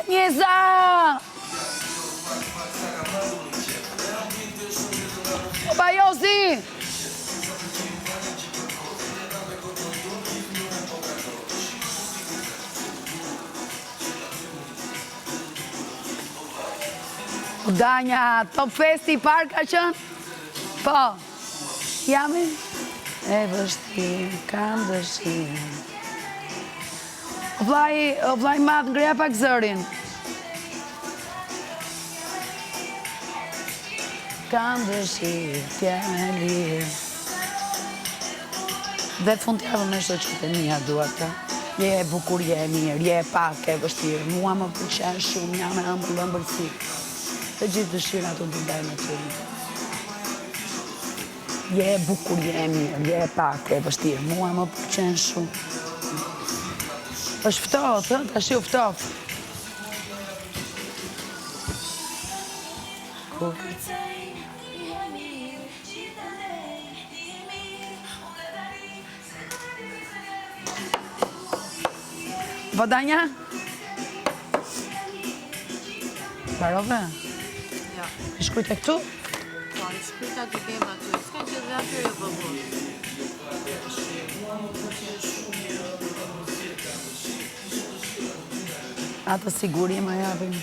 Njeza! Opa Josi! Danja, Top Festi i parë ka qënë? Po, jam e vështirë, kam dëshirë. O vlaj madh, ngreja pak zërin. Kam dëshirë, t'ja me lirë. Dhe fund t'javë me shoqet e mia dua ta. Je e bukur, je e mirë, je e pak e vështirë. Mua më pëlqen shumë, jam e ëmbëlsi. Të gjithë dëshirat unë të ndaj me ty. Je e bukur, je e mirë, je e pak e vështirë. Mua më pëlqen shumë. Është ftohtë, tash u ftohtë. Vodanja? Parove? Ja. I shkujt e këtu? Po, i shkujt aty kemë aty. S'ka që dhe aty e bëbur. Atë siguri më japim.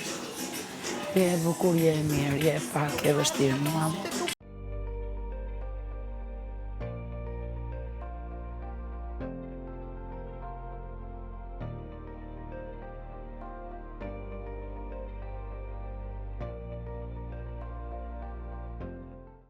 Je e bukur, je e mirë, je e pak e vështirë.